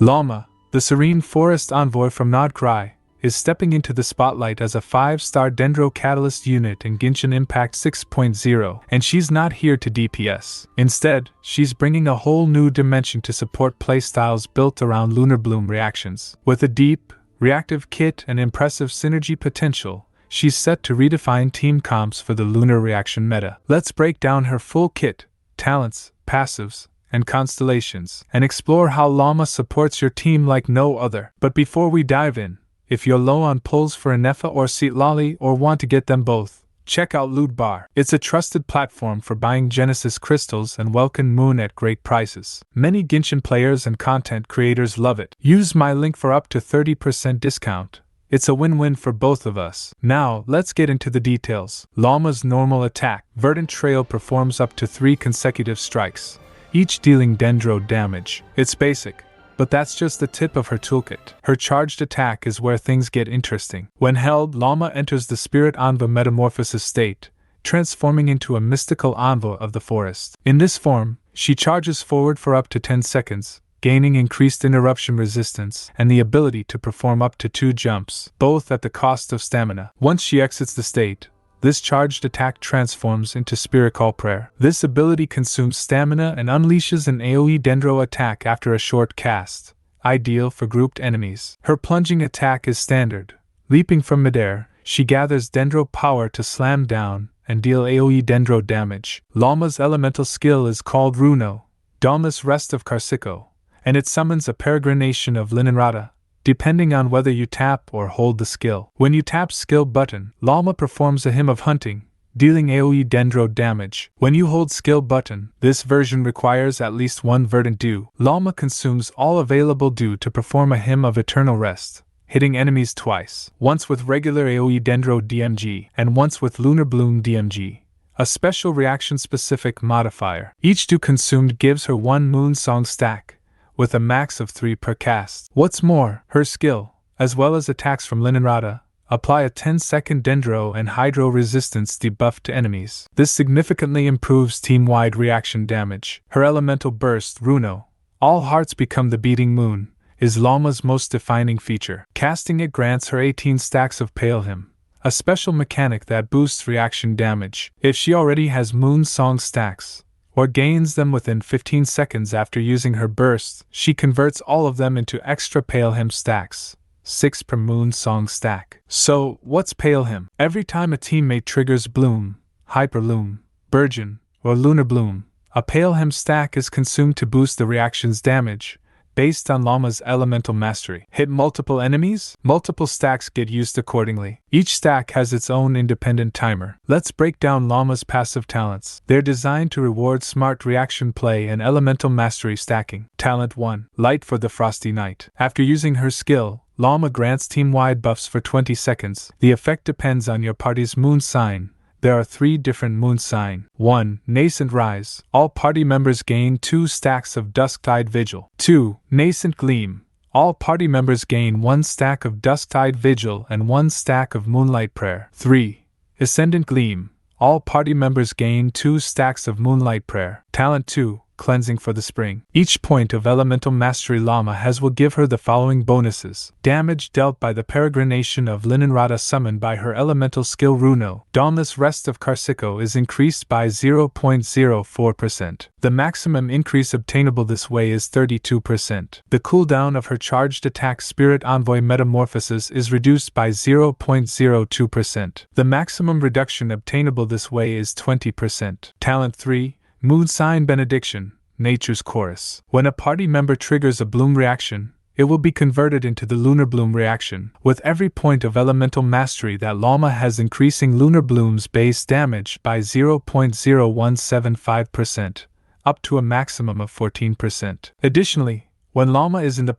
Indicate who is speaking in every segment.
Speaker 1: Lauma, the serene forest envoy from Nodcry, is stepping into the spotlight as a 5-star Dendro Catalyst unit in Genshin Impact 6.0, and she's not here to DPS. Instead, she's bringing a whole new dimension to support playstyles built around Lunar-Bloom reactions. With a deep, reactive kit and impressive synergy potential, she's set to redefine team comps for the lunar reaction meta. Let's break down her full kit, talents, passives, and constellations, and explore how Lauma supports your team like no other. But before we dive in, if you're low on pulls for Anefa or Seatlali or want to get them both, check out Loot Bar. It's a trusted platform for buying Genesis crystals and Welkin Moon at great prices. Many Genshin players and content creators love it. Use my link for up to 30% discount. It's a win-win for both of us. Now, let's get into the details. Lauma's normal attack, Verdant Trail, performs up to 3 consecutive strikes, each dealing Dendro damage. It's basic, but that's just the tip of her toolkit. Her charged attack is where things get interesting. When held, Lauma enters the Spirit Envoy metamorphosis state, transforming into a mystical envoy of the forest. In this form, she charges forward for up to 10 seconds, gaining increased interruption resistance and the ability to perform up to 2 jumps, both at the cost of stamina. Once she exits the state, this charged attack transforms into Spirit Call Prayer. This ability consumes stamina and unleashes an AoE Dendro attack after a short cast, ideal for grouped enemies. Her plunging attack is standard. Leaping from midair, she gathers Dendro power to slam down and deal AoE Dendro damage. Lauma's elemental skill is called Runo, Dawnless Rest of Karsikko, and it summons a Peregrination of Linnunrata, depending on whether you tap or hold the skill. When you tap skill button, Lauma performs a Hymn of Hunting, dealing AoE Dendro damage. When you hold skill button, this version requires at least 1 Verdant Dew. Lauma consumes all available dew to perform a Hymn of Eternal Rest, hitting enemies twice, once with regular AoE Dendro DMG and once with Lunar-Bloom DMG, a special reaction-specific modifier. Each dew consumed gives her 1 Moon Song stack, with a max of 3 per cast. What's more, her skill, as well as attacks from Linnunrata, apply a 10-second Dendro and Hydro Resistance debuff to enemies. This significantly improves team-wide reaction damage. Her elemental burst, Runo, All Hearts Become the Beating Moon, is Lauma's most defining feature. Casting it grants her 18 stacks of Pale Hymn, a special mechanic that boosts reaction damage. If she already has Moon Song stacks, or gains them within 15 seconds after using her burst, she converts all of them into extra Pale Hymn stacks, 6 per Moon Song stack. So, what's Pale Hymn? Every time a teammate triggers Bloom, Hyperloom, Burgeon, or Lunar-Bloom, a Pale Hymn stack is consumed to boost the reaction's damage, based on Lauma's elemental mastery. Hit multiple enemies? Multiple stacks get used accordingly. Each stack has its own independent timer. Let's break down Lauma's passive talents. They're designed to reward smart reaction play and elemental mastery stacking. Talent 1. Light for the Frosty Night. After using her skill, Lauma grants team-wide buffs for 20 seconds. The effect depends on your party's moon sign. There are 3 different moon sign. 1. Nascent Rise. All party members gain 2 stacks of Dusktide Vigil. 2. Nascent Gleam. All party members gain 1 stack of Dusktide Vigil and 1 stack of Moonlight Prayer. 3. Ascendant Gleam. All party members gain 2 stacks of Moonlight Prayer. Talent 2. Cleansing for the Spring. Each point of elemental mastery Lauma has will give her the following bonuses. Damage dealt by the Peregrination of Linnunrata summoned by her elemental skill Runo, Dawnless Rest of Karsikko, is increased by 0.04%. The maximum increase obtainable this way is 32%. The cooldown of her charged attack Spirit Envoy Metamorphosis is reduced by 0.02%. The maximum reduction obtainable this way is 20%. Talent 3. Moon Sign Benediction, Nature's Chorus. When a party member triggers a Bloom reaction, it will be converted into the Lunar-Bloom reaction. With every point of elemental mastery that Lauma has, increasing Lunar-Bloom's base damage by 0.0175%, up to a maximum of 14%. Additionally, when Lauma is in the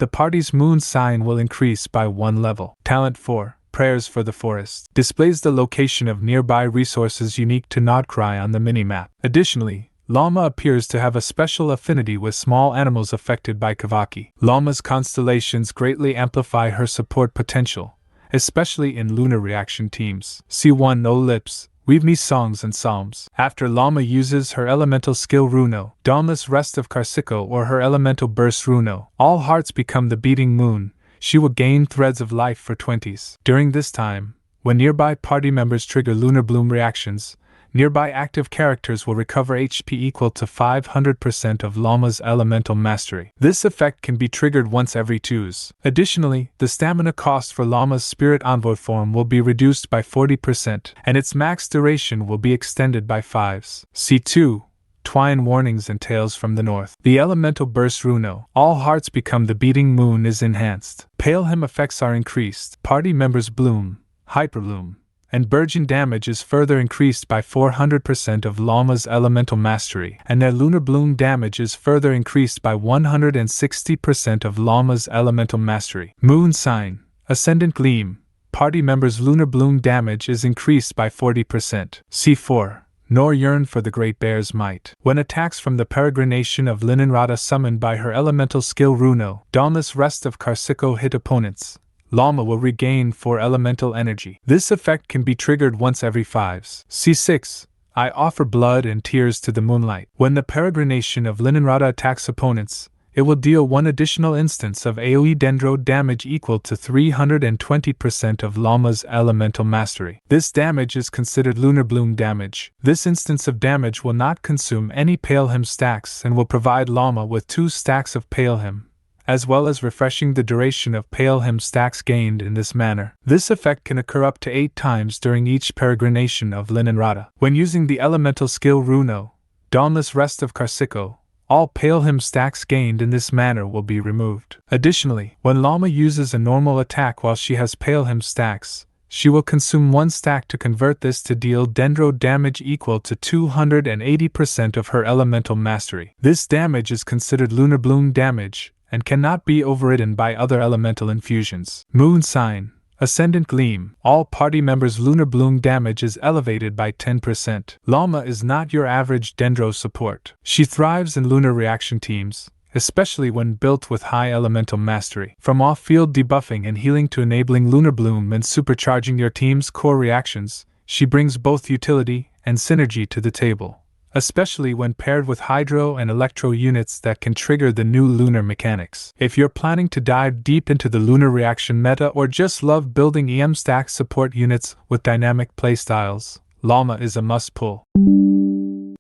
Speaker 1: party's moon sign will increase by 1 level. Talent 4. Prayers for the Forest. Displays the location of nearby resources unique to Nodcry on the minimap. Additionally, Lauma appears to have a special affinity with small animals affected by Kavaki. Lauma's constellations greatly amplify her support potential, especially in lunar reaction teams. C1 Ellipse, weave me songs and psalms. After Lauma uses her elemental skill Runo, Dawnless Rest of Karsikko, or her elemental burst Runo, all hearts become the beating moon. She will gain threads of life for 20s. During this time, when nearby party members trigger Lunar-Bloom reactions, nearby active characters will recover HP equal to 500% of Lauma's elemental mastery. This effect can be triggered once every 2s. Additionally, the stamina cost for Lauma's Spirit Envoy form will be reduced by 40%, and its max duration will be extended by 5s. C2. Twine Warnings and Tales from the North. The Elemental Burst Runo, all hearts become the beating moon, is enhanced. Pale Him effects are increased. Party members Bloom, Hyperbloom, and Burgeon damage is further increased by 400% of Lauma's elemental mastery, and their Lunar-Bloom damage is further increased by 160% of Lauma's elemental mastery. Moon Sign, Ascendant Gleam, party members' Lunar-Bloom damage is increased by 40%. C4. Nor yearn for the Great Bear's might. When attacks from the Peregrination of Linnunrata summoned by her elemental skill Runo, Dawnless Rest of Karsikko hit opponents, Lauma will regain 4 elemental energy. This effect can be triggered once every 5s. C6. I offer blood and tears to the moonlight. When the Peregrination of Linnunrata attacks opponents, it will deal 1 additional instance of AoE Dendro damage equal to 320% of Lauma's elemental mastery. This damage is considered Lunar-Bloom damage. This instance of damage will not consume any Pale Him stacks and will provide Lauma with 2 stacks of Pale Him, as well as refreshing the duration of Pale Him stacks gained in this manner. This effect can occur up to 8 times during each Peregrination of Linnunrata. When using the elemental skill Runo, Dawnless Rest of Karsikko, all Pale Him stacks gained in this manner will be removed. Additionally, when Lauma uses a normal attack while she has Pale Him stacks, she will consume 1 stack to convert this to deal Dendro damage equal to 280% of her elemental mastery. This damage is considered Lunar-Bloom damage, and cannot be overridden by other elemental infusions. Moon Sign, Ascendant Gleam, all party members' Lunar-Bloom damage is elevated by 10%. Lauma is not your average Dendro support. She thrives in lunar reaction teams, especially when built with high elemental mastery. From off-field debuffing and healing to enabling Lunar-Bloom and supercharging your team's core reactions, she brings both utility and synergy to the table, especially when paired with Hydro and Electro units that can trigger the new lunar mechanics. If you're planning to dive deep into the lunar reaction meta or just love building EM stack support units with dynamic playstyles, Lauma is a must-pull.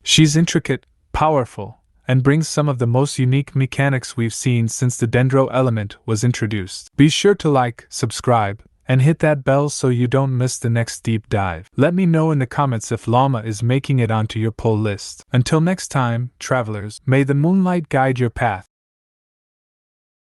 Speaker 1: She's intricate, powerful, and brings some of the most unique mechanics we've seen since the Dendro element was introduced. Be sure to like, subscribe, and hit that bell so you don't miss the next deep dive. Let me know in the comments if Lauma is making it onto your pull list. Until next time, travelers, may the moonlight guide your path.